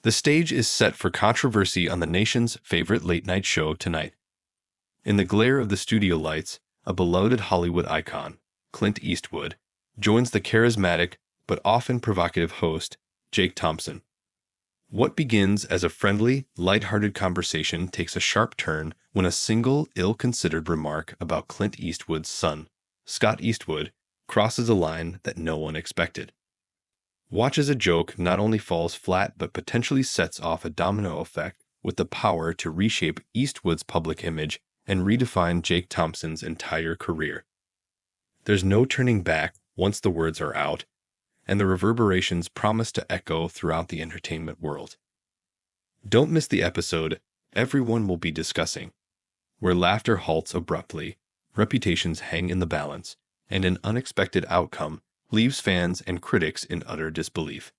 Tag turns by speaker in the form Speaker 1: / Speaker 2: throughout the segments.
Speaker 1: The stage is set for controversy on the nation's favorite late-night show tonight. In the glare of the studio lights, a beloved Hollywood icon, Clint Eastwood, joins the charismatic but often provocative host, Jake Thompson. What begins as a friendly, light-hearted conversation takes a sharp turn when a single ill-considered remark about Clint Eastwood's son, Scott Eastwood, crosses a line that no one expected. Watch as a joke not only falls flat but potentially sets off a domino effect with the power to reshape Eastwood's public image and redefine Jake Thompson's entire career. There's no turning back once the words are out, and the reverberations promise to echo throughout the entertainment world. Don't miss the episode everyone will be discussing, where laughter halts abruptly, reputations hang in the balance, and an unexpected outcome leaves fans and critics in utter disbelief.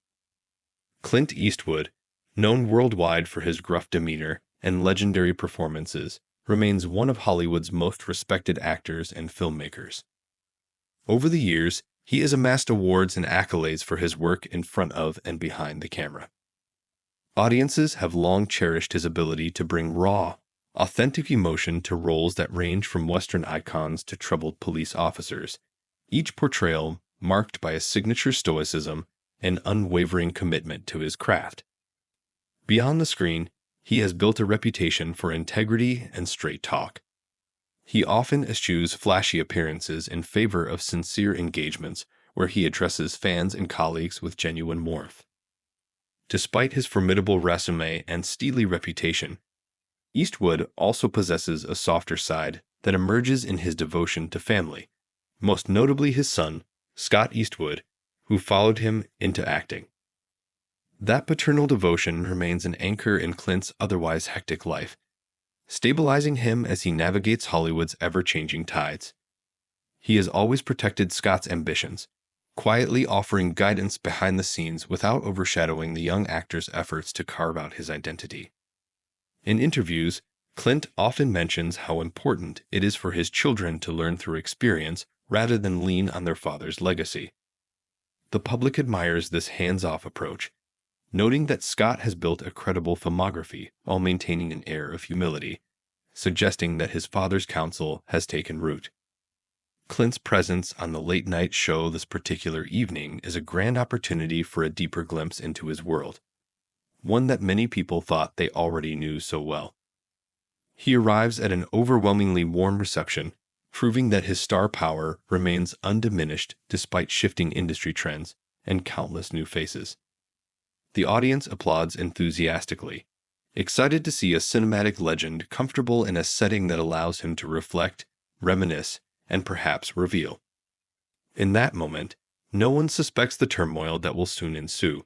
Speaker 1: Clint Eastwood, known worldwide for his gruff demeanor and legendary performances, remains one of Hollywood's most respected actors and filmmakers. Over the years, he has amassed awards and accolades for his work in front of and behind the camera. Audiences have long cherished his ability to bring raw, authentic emotion to roles that range from Western icons to troubled police officers, each portrayal marked by a signature stoicism and unwavering commitment to his craft. Beyond the screen, he has built a reputation for integrity and straight talk. He often eschews flashy appearances in favor of sincere engagements where he addresses fans and colleagues with genuine warmth. Despite his formidable resume and steely reputation, Eastwood also possesses a softer side that emerges in his devotion to family, most notably his son, Scott Eastwood, who followed him into acting. That paternal devotion remains an anchor in Clint's otherwise hectic life, stabilizing him as he navigates Hollywood's ever-changing tides. He has always protected Scott's ambitions, quietly offering guidance behind the scenes without overshadowing the young actor's efforts to carve out his identity. In interviews, Clint often mentions how important it is for his children to learn through experience rather than lean on their father's legacy. The public admires this hands-off approach, noting that Scott has built a credible filmography while maintaining an air of humility, suggesting that his father's counsel has taken root. Clint's presence on the late-night show this particular evening is a grand opportunity for a deeper glimpse into his world, one that many people thought they already knew so well. He arrives at an overwhelmingly warm reception, proving that his star power remains undiminished despite shifting industry trends and countless new faces. The audience applauds enthusiastically, excited to see a cinematic legend comfortable in a setting that allows him to reflect, reminisce, and perhaps reveal. In that moment, no one suspects the turmoil that will soon ensue.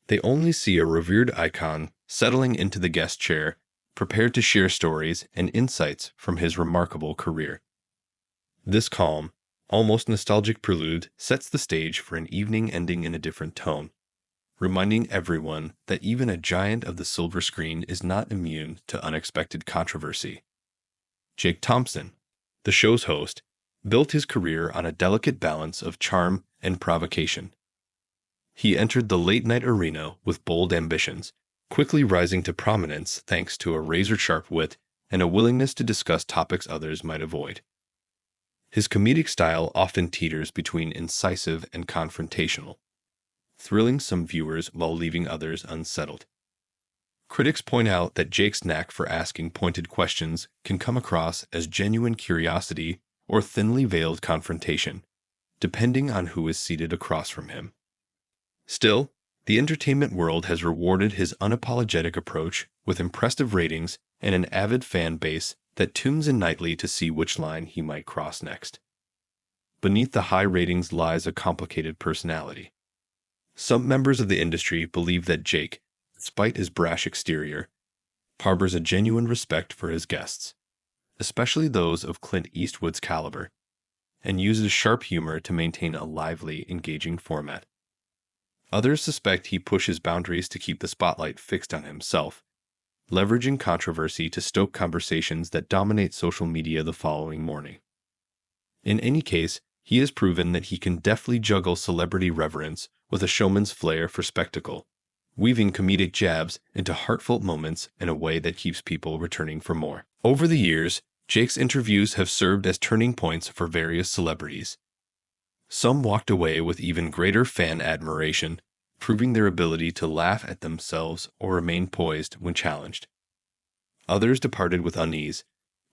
Speaker 1: They only see a revered icon settling into the guest chair, prepared to share stories and insights from his remarkable career. This calm, almost nostalgic prelude sets the stage for an evening ending in a different tone, reminding everyone that even a giant of the silver screen is not immune to unexpected controversy. Jake Thompson, the show's host, built his career on a delicate balance of charm and provocation. He entered the late-night arena with bold ambitions, quickly rising to prominence thanks to a razor-sharp wit and a willingness to discuss topics others might avoid. His comedic style often teeters between incisive and confrontational, thrilling some viewers while leaving others unsettled. Critics point out that Jake's knack for asking pointed questions can come across as genuine curiosity or thinly veiled confrontation, depending on who is seated across from him. Still, the entertainment world has rewarded his unapologetic approach with impressive ratings and an avid fan base that tunes in nightly to see which line he might cross next. Beneath the high ratings lies a complicated personality. Some members of the industry believe that Jake, despite his brash exterior, harbors a genuine respect for his guests, especially those of Clint Eastwood's caliber, and uses sharp humor to maintain a lively, engaging format. Others suspect he pushes boundaries to keep the spotlight fixed on himself, leveraging controversy to stoke conversations that dominate social media the following morning. In any case, he has proven that he can deftly juggle celebrity reverence with a showman's flair for spectacle, weaving comedic jabs into heartfelt moments in a way that keeps people returning for more. Over the years, Jake's interviews have served as turning points for various celebrities. Some walked away with even greater fan admiration, proving their ability to laugh at themselves or remain poised when challenged. Others departed with unease,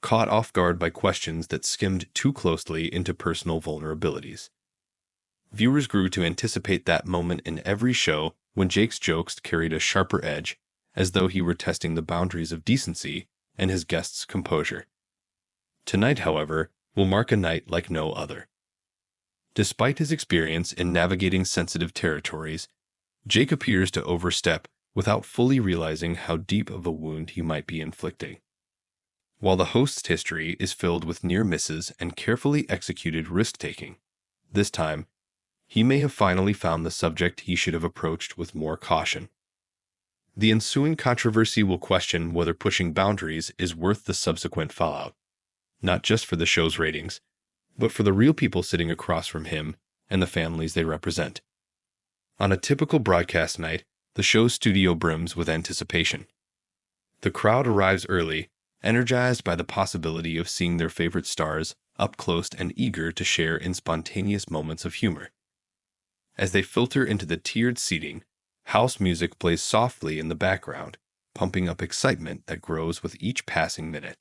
Speaker 1: caught off guard by questions that skimmed too closely into personal vulnerabilities. Viewers grew to anticipate that moment in every show when Jake's jokes carried a sharper edge, as though he were testing the boundaries of decency and his guests' composure. Tonight, however, will mark a night like no other. Despite his experience in navigating sensitive territories, Jake appears to overstep without fully realizing how deep of a wound he might be inflicting. While the host's history is filled with near misses and carefully executed risk-taking, this time, he may have finally found the subject he should have approached with more caution. The ensuing controversy will question whether pushing boundaries is worth the subsequent fallout, not just for the show's ratings, but for the real people sitting across from him and the families they represent. On a typical broadcast night, the show's studio brims with anticipation. The crowd arrives early, energized by the possibility of seeing their favorite stars up close and eager to share in spontaneous moments of humor. As they filter into the tiered seating, house music plays softly in the background, pumping up excitement that grows with each passing minute.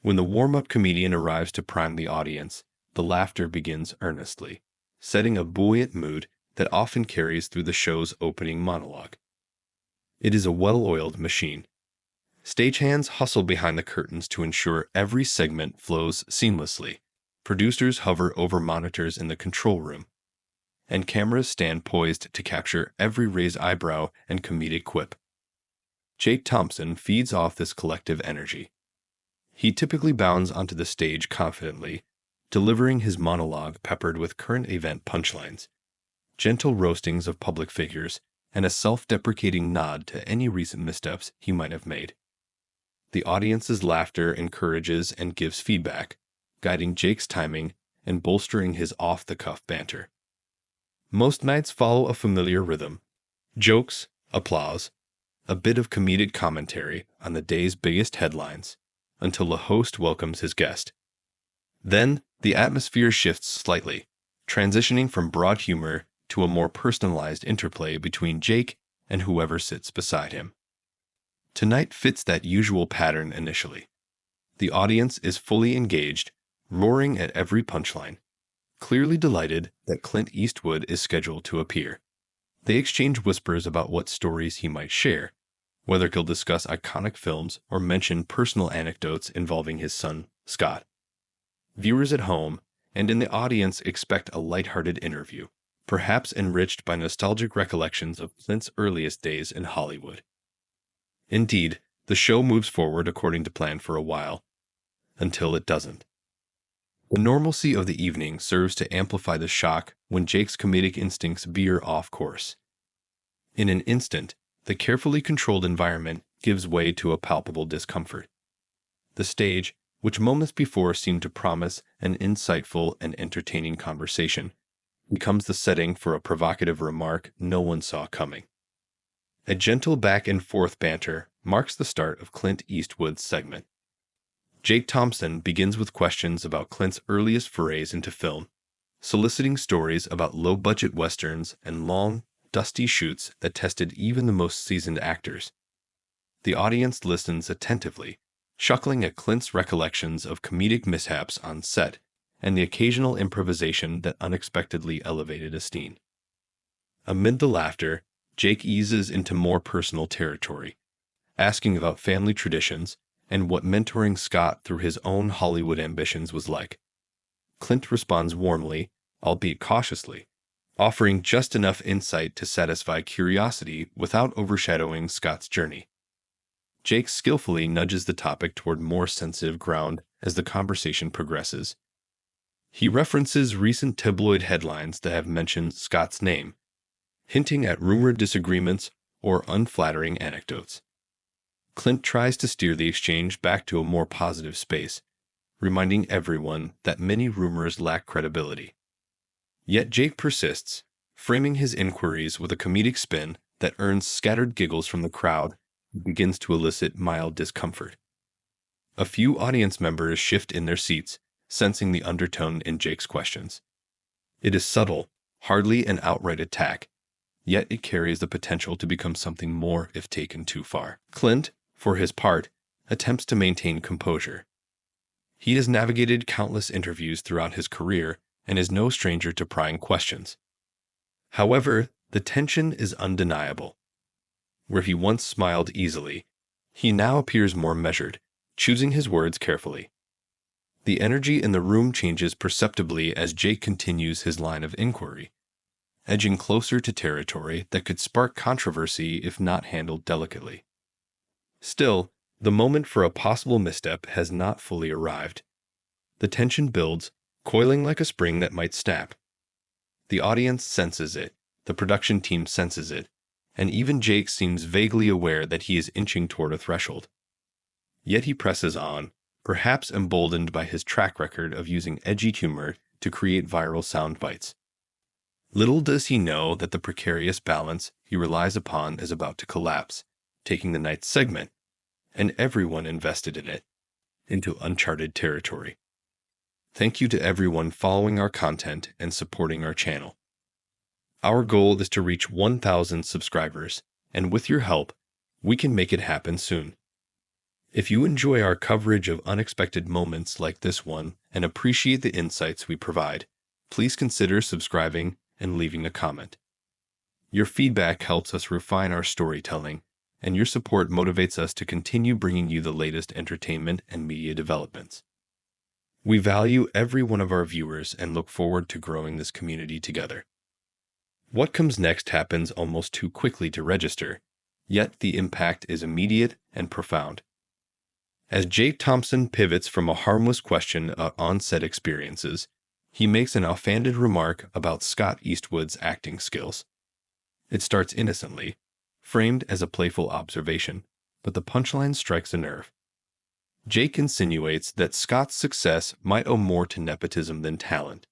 Speaker 1: When the warm-up comedian arrives to prime the audience, the laughter begins earnestly, setting a buoyant mood that often carries through the show's opening monologue. It is a well-oiled machine. Stagehands hustle behind the curtains to ensure every segment flows seamlessly. Producers hover over monitors in the control room, and cameras stand poised to capture every raised eyebrow and comedic quip. Jake Thompson feeds off this collective energy. He typically bounds onto the stage confidently, delivering his monologue peppered with current event punchlines, gentle roastings of public figures, and a self-deprecating nod to any recent missteps he might have made. The audience's laughter encourages and gives feedback, guiding Jake's timing and bolstering his off-the-cuff banter. Most nights follow a familiar rhythm: jokes, applause, a bit of comedic commentary on the day's biggest headlines, until the host welcomes his guest. Then, the atmosphere shifts slightly, transitioning from broad humor to a more personalized interplay between Jake and whoever sits beside him. Tonight fits that usual pattern initially. The audience is fully engaged, roaring at every punchline, clearly delighted that Clint Eastwood is scheduled to appear. They exchange whispers about what stories he might share, whether he'll discuss iconic films or mention personal anecdotes involving his son, Scott. Viewers at home and in the audience expect a lighthearted interview, perhaps enriched by nostalgic recollections of Clint's earliest days in Hollywood. Indeed, the show moves forward according to plan for a while, until it doesn't. The normalcy of the evening serves to amplify the shock when Jake's comedic instincts veer off course. In an instant, the carefully controlled environment gives way to a palpable discomfort. The stage, which moments before seemed to promise an insightful and entertaining conversation, becomes the setting for a provocative remark no one saw coming. A gentle back-and-forth banter marks the start of Clint Eastwood's segment. Jake Thompson begins with questions about Clint's earliest forays into film, soliciting stories about low-budget westerns and long, dusty shoots that tested even the most seasoned actors. The audience listens attentively, chuckling at Clint's recollections of comedic mishaps on set and the occasional improvisation that unexpectedly elevated a scene. Amid the laughter, Jake eases into more personal territory, asking about family traditions and what mentoring Scott through his own Hollywood ambitions was like. Clint responds warmly, albeit cautiously, offering just enough insight to satisfy curiosity without overshadowing Scott's journey. Jake skillfully nudges the topic toward more sensitive ground as the conversation progresses. He references recent tabloid headlines that have mentioned Scott's name, hinting at rumored disagreements or unflattering anecdotes. Clint tries to steer the exchange back to a more positive space, reminding everyone that many rumors lack credibility. Yet Jake persists, framing his inquiries with a comedic spin that earns scattered giggles from the crowd and begins to elicit mild discomfort. A few audience members shift in their seats, sensing the undertone in Jake's questions. It is subtle, hardly an outright attack, yet it carries the potential to become something more if taken too far. Clint, for his part, attempts to maintain composure. He has navigated countless interviews throughout his career and is no stranger to prying questions. However, the tension is undeniable. Where he once smiled easily, he now appears more measured, choosing his words carefully. The energy in the room changes perceptibly as Jake continues his line of inquiry, edging closer to territory that could spark controversy if not handled delicately. Still, the moment for a possible misstep has not fully arrived. The tension builds, coiling like a spring that might snap. The audience senses it, the production team senses it, and even Jake seems vaguely aware that he is inching toward a threshold. Yet he presses on, perhaps emboldened by his track record of using edgy humor to create viral sound bites. Little does he know that the precarious balance he relies upon is about to collapse, taking the night's segment, and everyone invested in it, into uncharted territory. Thank you to everyone following our content and supporting our channel. Our goal is to reach 1,000 subscribers, and with your help, we can make it happen soon. If you enjoy our coverage of unexpected moments like this one and appreciate the insights we provide, please consider subscribing and leaving a comment. Your feedback helps us refine our storytelling, and your support motivates us to continue bringing you the latest entertainment and media developments. We value every one of our viewers and look forward to growing this community together. What comes next happens almost too quickly to register, yet the impact is immediate and profound. As Jake Thompson pivots from a harmless question about on-set experiences, he makes an offhanded remark about Scott Eastwood's acting skills. It starts innocently, framed as a playful observation, but the punchline strikes a nerve. Jake insinuates that Scott's success might owe more to nepotism than talent,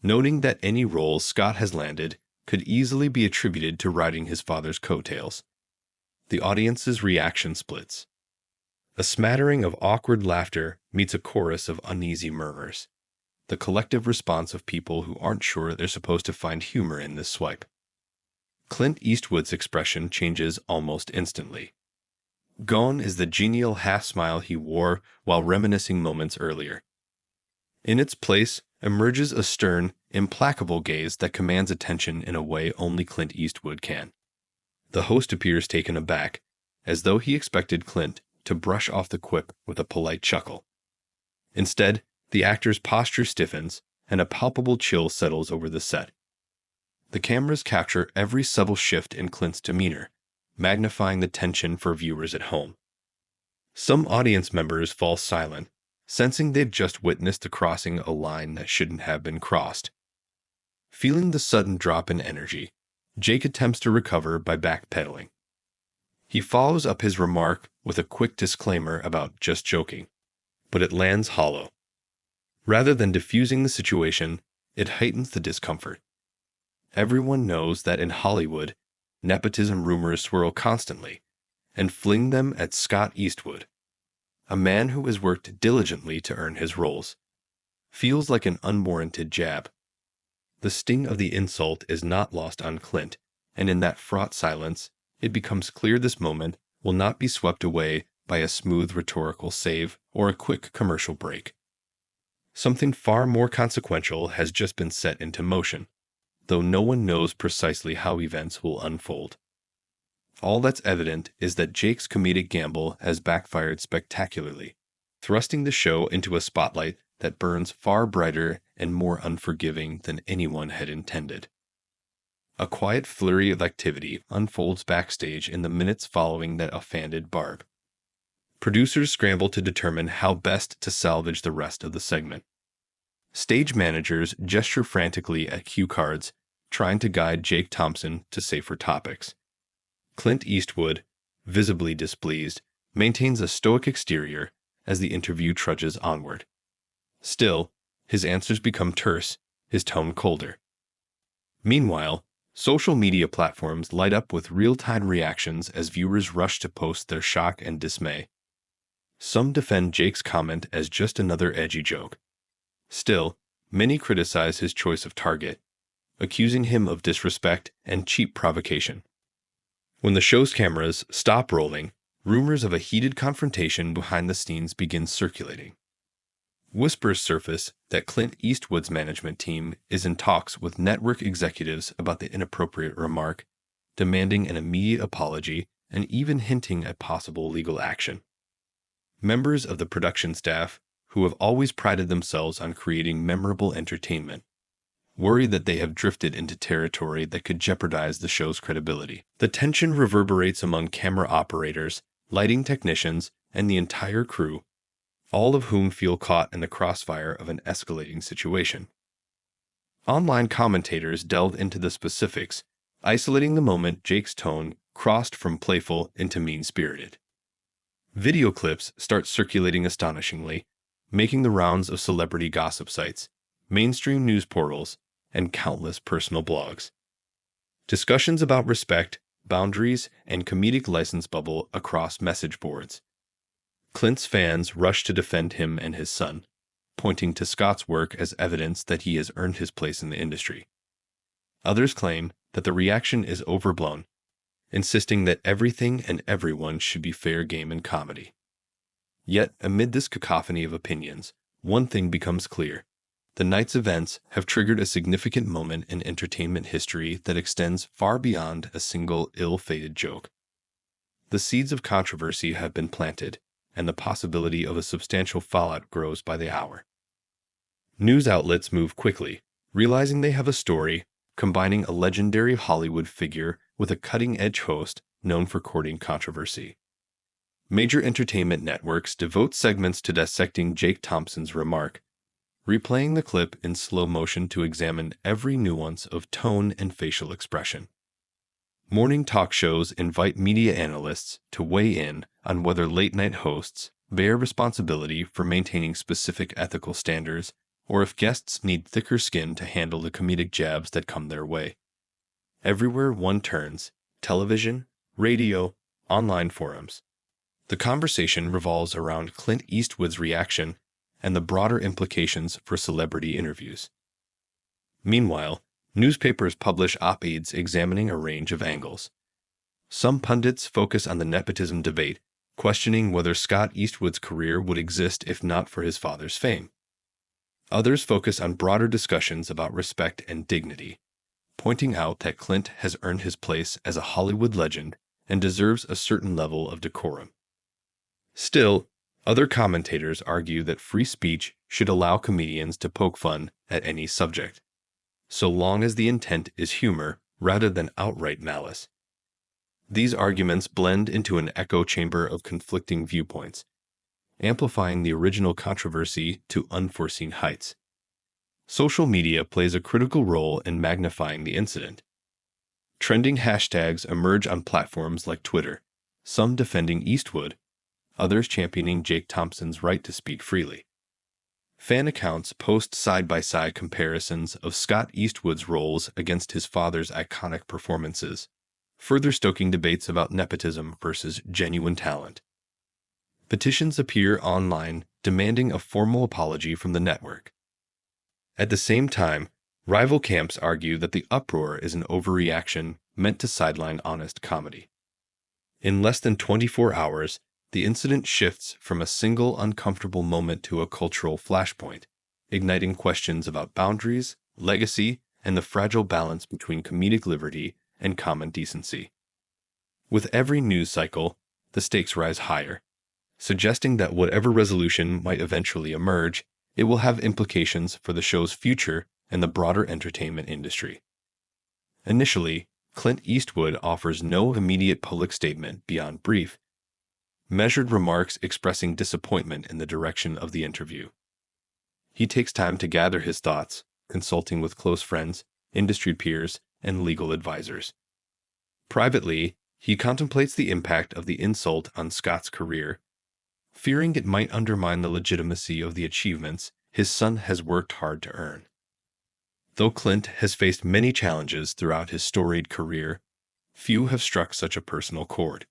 Speaker 1: noting that any role Scott has landed could easily be attributed to riding his father's coattails. The audience's reaction splits. A smattering of awkward laughter meets a chorus of uneasy murmurs, the collective response of people who aren't sure they're supposed to find humor in this swipe. Clint Eastwood's expression changes almost instantly. Gone is the genial half-smile he wore while reminiscing moments earlier. In its place emerges a stern, implacable gaze that commands attention in a way only Clint Eastwood can. The host appears taken aback, as though he expected Clint to brush off the quip with a polite chuckle. Instead, the actor's posture stiffens, and a palpable chill settles over the set. The cameras capture every subtle shift in Clint's demeanor, magnifying the tension for viewers at home. Some audience members fall silent, sensing they've just witnessed the crossing a line that shouldn't have been crossed. Feeling the sudden drop in energy, Jake attempts to recover by backpedaling. He follows up his remark with a quick disclaimer about just joking, but it lands hollow. Rather than diffusing the situation, it heightens the discomfort. Everyone knows that in Hollywood, nepotism rumors swirl constantly, and fling them at Scott Eastwood, a man who has worked diligently to earn his roles. Feels like an unwarranted jab. The sting of the insult is not lost on Clint, and in that fraught silence, it becomes clear this moment will not be swept away by a smooth rhetorical save or a quick commercial break. Something far more consequential has just been set into motion, though no one knows precisely how events will unfold. All that's evident is that Jake's comedic gamble has backfired spectacularly, thrusting the show into a spotlight that burns far brighter and more unforgiving than anyone had intended. A quiet flurry of activity unfolds backstage in the minutes following that offhanded barb. Producers scramble to determine how best to salvage the rest of the segment. Stage managers gesture frantically at cue cards, trying to guide Jake Thompson to safer topics. Clint Eastwood, visibly displeased, maintains a stoic exterior as the interview trudges onward. Still, his answers become terse, his tone colder. Meanwhile, Social media platforms light up with real-time reactions as viewers rush to post their shock and dismay. Some defend Jake's comment as just another edgy joke. Still, many criticize his choice of target, accusing him of disrespect and cheap provocation. When the show's cameras stop rolling, rumors of a heated confrontation behind the scenes begin circulating. Whispers surface that Clint Eastwood's management team is in talks with network executives about the inappropriate remark, demanding an immediate apology and even hinting at possible legal action. Members of the production staff, who have always prided themselves on creating memorable entertainment, worry that they have drifted into territory that could jeopardize the show's credibility. The tension reverberates among camera operators, lighting technicians, and the entire crew, all of whom feel caught in the crossfire of an escalating situation. Online commentators delve into the specifics, isolating the moment Jake's tone crossed from playful into mean-spirited. Video clips start circulating astonishingly, making the rounds of celebrity gossip sites, mainstream news portals, and countless personal blogs. Discussions about respect, boundaries, and comedic license bubble across message boards. Clint's fans rush to defend him and his son, pointing to Scott's work as evidence that he has earned his place in the industry. Others claim that the reaction is overblown, insisting that everything and everyone should be fair game in comedy. Yet, amid this cacophony of opinions, one thing becomes clear. The night's events have triggered a significant moment in entertainment history that extends far beyond a single ill-fated joke. The seeds of controversy have been planted, and the possibility of a substantial fallout grows by the hour. News outlets move quickly, realizing they have a story combining a legendary Hollywood figure with a cutting-edge host known for courting controversy. Major entertainment networks devote segments to dissecting Jake Thompson's remark, replaying the clip in slow motion to examine every nuance of tone and facial expression. Morning talk shows invite media analysts to weigh in on whether late-night hosts bear responsibility for maintaining specific ethical standards or if guests need thicker skin to handle the comedic jabs that come their way. Everywhere one turns, television, radio, online forums, the conversation revolves around Clint Eastwood's reaction and the broader implications for celebrity interviews. Meanwhile, newspapers publish op-eds examining a range of angles. Some pundits focus on the nepotism debate, questioning whether Scott Eastwood's career would exist if not for his father's fame. Others focus on broader discussions about respect and dignity, pointing out that Clint has earned his place as a Hollywood legend and deserves a certain level of decorum. Still, other commentators argue that free speech should allow comedians to poke fun at any subject, so long as the intent is humor rather than outright malice. These arguments blend into an echo chamber of conflicting viewpoints, amplifying the original controversy to unforeseen heights. Social media plays a critical role in magnifying the incident. Trending hashtags emerge on platforms like Twitter, some defending Eastwood, others championing Jake Thompson's right to speak freely. Fan accounts post side-by-side comparisons of Scott Eastwood's roles against his father's iconic performances, further stoking debates about nepotism versus genuine talent. Petitions appear online demanding a formal apology from the network. At the same time, rival camps argue that the uproar is an overreaction meant to sideline honest comedy. In less than 24 hours, the incident shifts from a single uncomfortable moment to a cultural flashpoint, igniting questions about boundaries, legacy, and the fragile balance between comedic liberty and common decency. With every news cycle, the stakes rise higher, suggesting that whatever resolution might eventually emerge, it will have implications for the show's future and the broader entertainment industry. Initially, Clint Eastwood offers no immediate public statement beyond brief, measured remarks expressing disappointment in the direction of the interview. He takes time to gather his thoughts, consulting with close friends, industry peers, and legal advisors. Privately, he contemplates the impact of the insult on Scott's career, fearing it might undermine the legitimacy of the achievements his son has worked hard to earn. Though Clint has faced many challenges throughout his storied career, few have struck such a personal chord.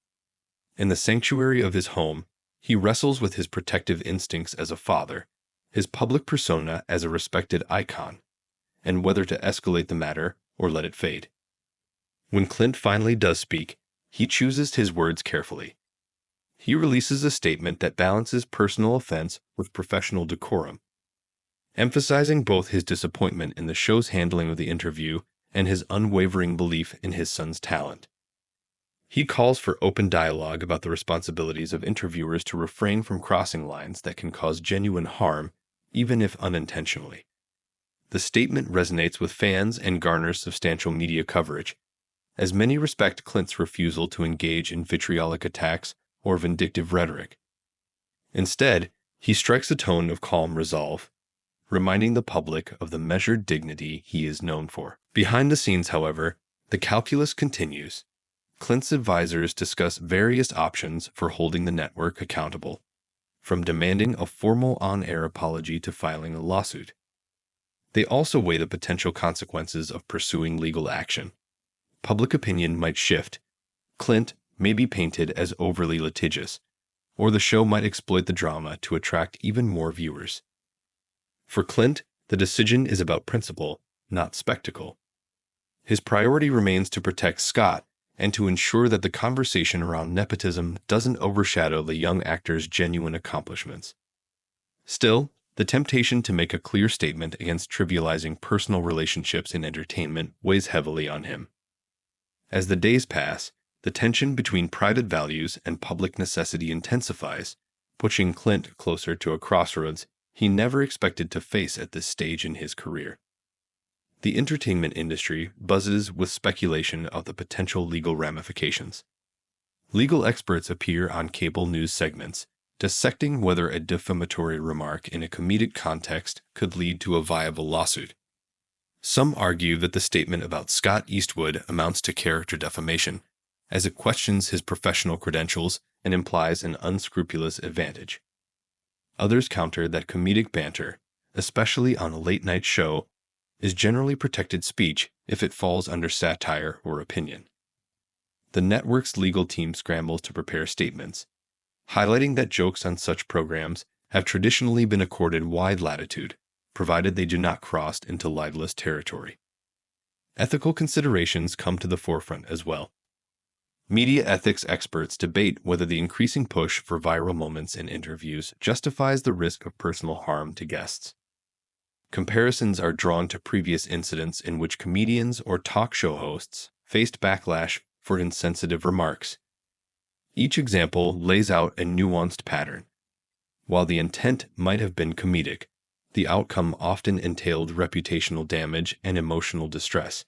Speaker 1: In the sanctuary of his home, he wrestles with his protective instincts as a father, his public persona as a respected icon, and whether to escalate the matter or let it fade. When Clint finally does speak, he chooses his words carefully. He releases a statement that balances personal offense with professional decorum, emphasizing both his disappointment in the show's handling of the interview and his unwavering belief in his son's talent. He calls for open dialogue about the responsibilities of interviewers to refrain from crossing lines that can cause genuine harm, even if unintentionally. The statement resonates with fans and garners substantial media coverage, as many respect Clint's refusal to engage in vitriolic attacks or vindictive rhetoric. Instead, he strikes a tone of calm resolve, reminding the public of the measured dignity he is known for. Behind the scenes, however, the calculus continues. Clint's advisors discuss various options for holding the network accountable, from demanding a formal on-air apology to filing a lawsuit. They also weigh the potential consequences of pursuing legal action. Public opinion might shift. Clint may be painted as overly litigious, or the show might exploit the drama to attract even more viewers. For Clint, the decision is about principle, not spectacle. His priority remains to protect Scott and to ensure that the conversation around nepotism doesn't overshadow the young actor's genuine accomplishments. Still, the temptation to make a clear statement against trivializing personal relationships in entertainment weighs heavily on him. As the days pass, the tension between private values and public necessity intensifies, pushing Clint closer to a crossroads he never expected to face at this stage in his career. The entertainment industry buzzes with speculation of the potential legal ramifications. Legal experts appear on cable news segments, dissecting whether a defamatory remark in a comedic context could lead to a viable lawsuit. Some argue that the statement about Scott Eastwood amounts to character defamation, as it questions his professional credentials and implies an unscrupulous advantage. Others counter that comedic banter, especially on a late-night show, is generally protected speech if it falls under satire or opinion. The network's legal team scrambles to prepare statements, highlighting that jokes on such programs have traditionally been accorded wide latitude, provided they do not cross into libelous territory. Ethical considerations come to the forefront as well. Media ethics experts debate whether the increasing push for viral moments in interviews justifies the risk of personal harm to guests. Comparisons are drawn to previous incidents in which comedians or talk show hosts faced backlash for insensitive remarks. Each example lays out a nuanced pattern. While the intent might have been comedic, the outcome often entailed reputational damage and emotional distress.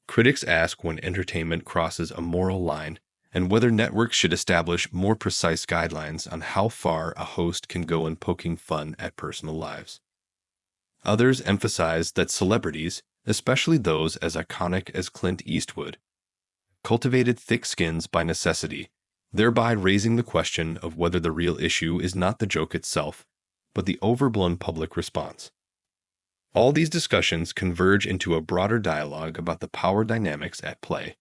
Speaker 1: Critics ask when entertainment crosses a moral line and whether networks should establish more precise guidelines on how far a host can go in poking fun at personal lives. Others emphasize that celebrities, especially those as iconic as Clint Eastwood, cultivated thick skins by necessity, thereby raising the question of whether the real issue is not the joke itself, but the overblown public response. All these discussions converge into a broader dialogue about the power dynamics at play.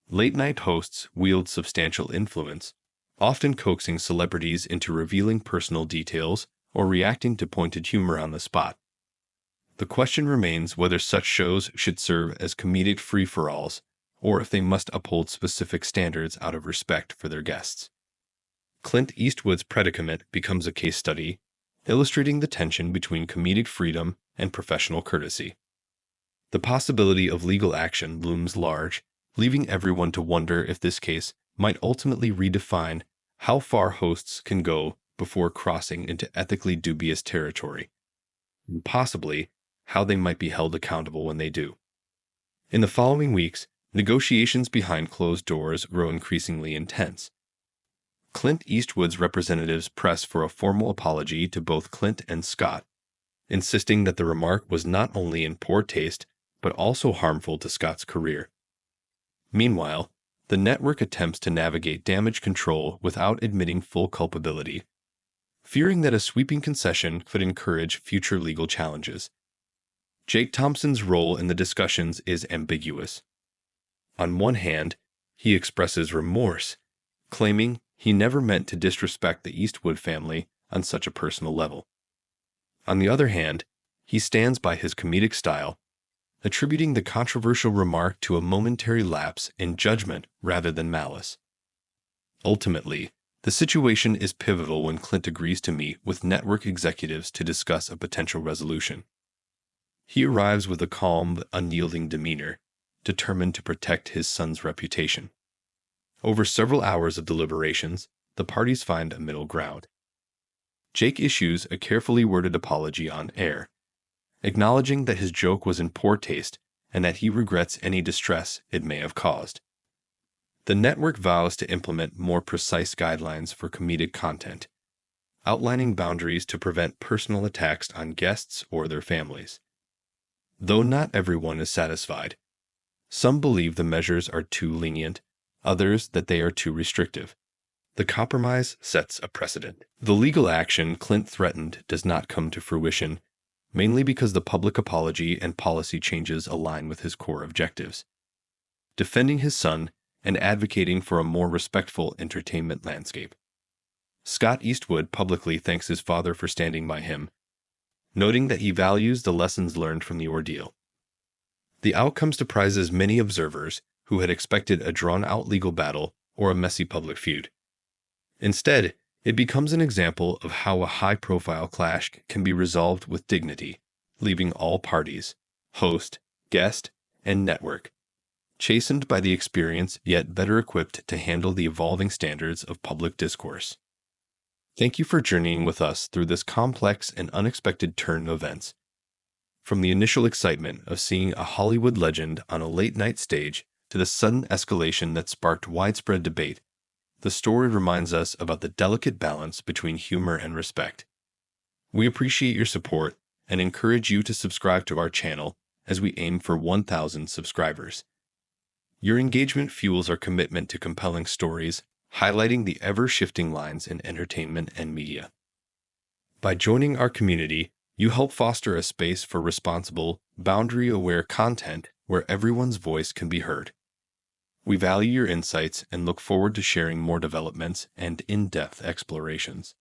Speaker 1: Late-night hosts wield substantial influence, often coaxing celebrities into revealing personal details or reacting to pointed humor on the spot. The question remains whether such shows should serve as comedic free-for-alls, or if they must uphold specific standards out of respect for their guests. Clint Eastwood's predicament becomes a case study, illustrating the tension between comedic freedom and professional courtesy. The possibility of legal action looms large, leaving everyone to wonder if this case might ultimately redefine how far hosts can go before crossing into ethically dubious territory, and possibly how they might be held accountable when they do. In the following weeks, negotiations behind closed doors grow increasingly intense. Clint Eastwood's representatives press for a formal apology to both Clint and Scott, insisting that the remark was not only in poor taste, but also harmful to Scott's career. Meanwhile, the network attempts to navigate damage control without admitting full culpability, fearing that a sweeping concession could encourage future legal challenges. Jake Thompson's role in the discussions is ambiguous. On one hand, he expresses remorse, claiming he never meant to disrespect the Eastwood family on such a personal level. On the other hand, he stands by his comedic style, attributing the controversial remark to a momentary lapse in judgment rather than malice. Ultimately, the situation is pivotal when Clint agrees to meet with network executives to discuss a potential resolution. He arrives with a calm but unyielding demeanor, determined to protect his son's reputation. Over several hours of deliberations, the parties find a middle ground. Jake issues a carefully worded apology on air, acknowledging that his joke was in poor taste and that he regrets any distress it may have caused. The network vows to implement more precise guidelines for comedic content, outlining boundaries to prevent personal attacks on guests or their families. Though not everyone is satisfied, some believe the measures are too lenient, others that they are too restrictive. The compromise sets a precedent. The legal action Clint threatened does not come to fruition, mainly because the public apology and policy changes align with his core objectives: defending his son and advocating for a more respectful entertainment landscape. Scott Eastwood publicly thanks his father for standing by him, noting that he values the lessons learned from the ordeal. The outcome surprises many observers who had expected a drawn-out legal battle or a messy public feud. Instead, it becomes an example of how a high-profile clash can be resolved with dignity, leaving all parties, host, guest, and network, chastened by the experience yet better equipped to handle the evolving standards of public discourse. Thank you for journeying with us through this complex and unexpected turn of events. From the initial excitement of seeing a Hollywood legend on a late-night stage to the sudden escalation that sparked widespread debate, the story reminds us about the delicate balance between humor and respect. We appreciate your support and encourage you to subscribe to our channel as we aim for 1,000 subscribers. Your engagement fuels our commitment to compelling stories, highlighting the ever-shifting lines in entertainment and media. By joining our community, you help foster a space for responsible, boundary-aware content where everyone's voice can be heard. We value your insights and look forward to sharing more developments and in-depth explorations.